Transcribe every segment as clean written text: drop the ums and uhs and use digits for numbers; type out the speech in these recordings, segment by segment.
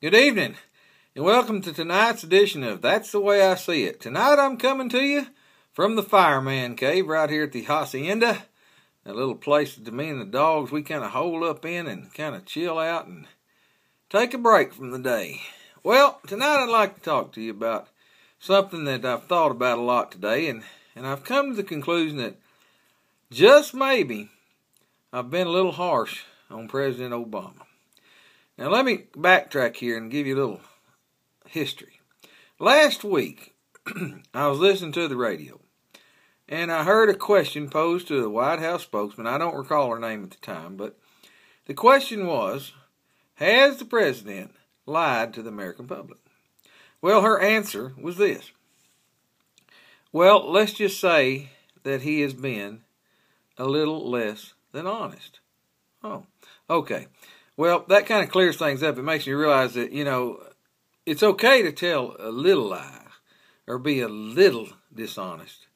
Good evening, and welcome to tonight's edition of That's the Way I See It. Tonight I'm coming to you from the Fireman Cave right here at the Hacienda, a little place that me and the dogs, we kind of hole up in and kind of chill out and take a break from the day. Well, tonight I'd like to talk to you about something that I've thought about a lot today, and I've come to the conclusion that just maybe I've been a little harsh on President Obama. Now let me backtrack here and give you a little history. Last week, I was listening to the radio, and I heard a question posed to the White House spokesman. I don't recall her name at the time, but the question was, has the president lied to the American public? Well, her answer was this. Well, let's just say that he has been a little less than honest. Oh, okay. Well, that kind of clears things up. It makes you realize that, it's okay to tell a little lie or be a little dishonest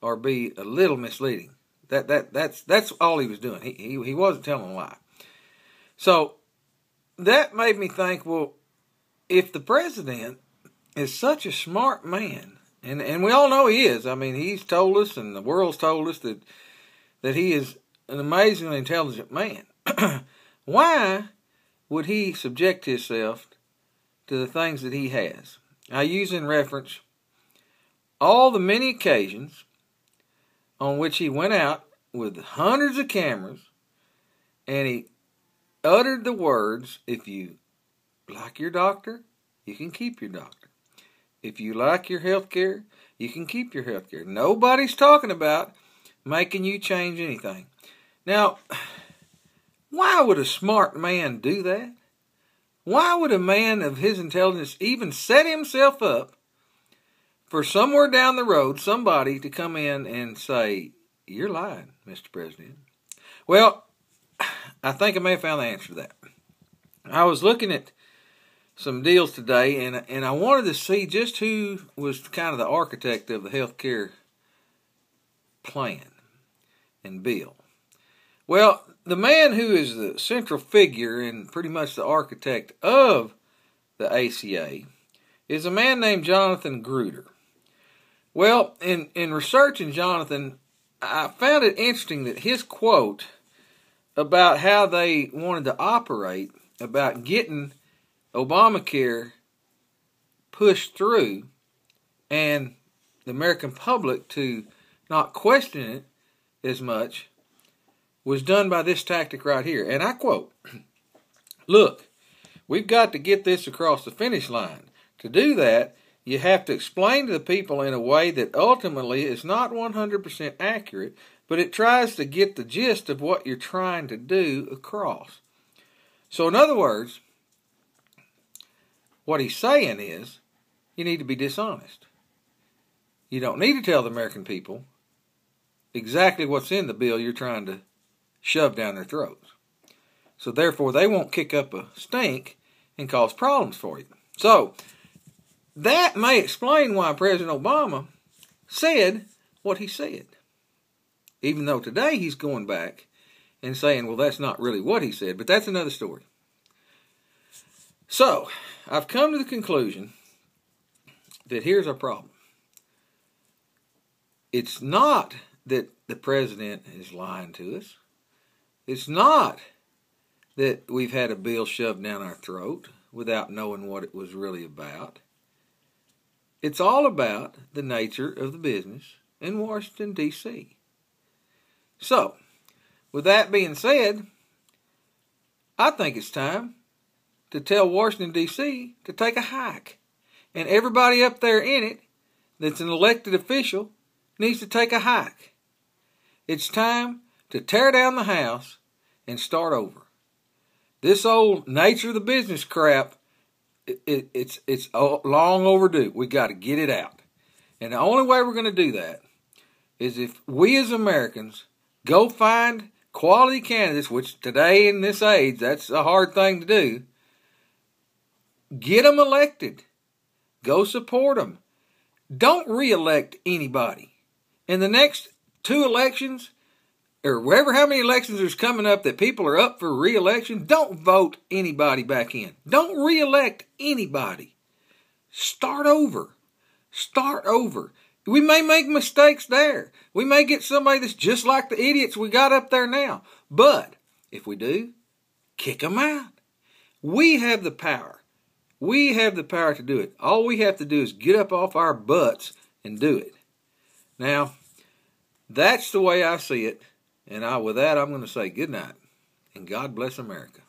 or be a little misleading. That's all he was doing. He wasn't telling a lie. So that made me think, well, if the president is such a smart man, and we all know he is. I mean, he's told us and the world's told us that he is an amazingly intelligent man. Why would he subject himself to the things that he has? I use in reference all the many occasions on which he went out with hundreds of cameras and he uttered the words, if you like your doctor, you can keep your doctor. If you like your health care, you can keep your health care. Nobody's talking about making you change anything. Now, why would a smart man do that? Why would a man of his intelligence even set himself up for somewhere down the road somebody to come in and say, you're lying, Mr. President? Well, I think I may have found the answer to that. I was looking at some deals today, and I wanted to see just who was kind of the architect of the health care plan and bill. Well, the man who is the central figure and pretty much the architect of the ACA is a man named Jonathan Gruder. Well, in researching Jonathan, I found it interesting that his quote about how they wanted to operate, about getting Obamacare pushed through and the American public to not question it as much, was done by this tactic right here. And I quote, look, we've got to get this across the finish line. To do that, you have to explain to the people in a way that ultimately is not 100% accurate, but it tries to get the gist of what you're trying to do across. So in other words, what he's saying is, you need to be dishonest. You don't need to tell the American people exactly what's in the bill you're trying to shove down their throats. So therefore, they won't kick up a stink and cause problems for you. So that may explain why President Obama said what he said. Even though today he's going back and saying, well, that's not really what he said, but that's another story. So I've come to the conclusion that here's our problem. It's not that the president is lying to us. It's not that we've had a bill shoved down our throat without knowing what it was really about. It's all about the nature of the business in Washington, D.C. So, with that being said, I think it's time to tell Washington, D.C. to take a hike. And everybody up there in it that's an elected official needs to take a hike. It's time to tear down the house and start over. This old nature of the business crap, it's long overdue. We got to get it out. And the only way we're going to do that is if we as Americans go find quality candidates, which today in this age, that's a hard thing to do. Get them elected. Go support them. Don't reelect anybody. In the next 2 elections, or wherever how many elections there's coming up that people are up for re-election, don't vote anybody back in. Don't re-elect anybody. Start over. Start over. We may make mistakes there. We may get somebody that's just like the idiots we got up there now. But if we do, kick them out. We have the power. We have the power to do it. All we have to do is get up off our butts and do it. Now, that's the way I see it. And with that, I'm going to say good night. And God bless America.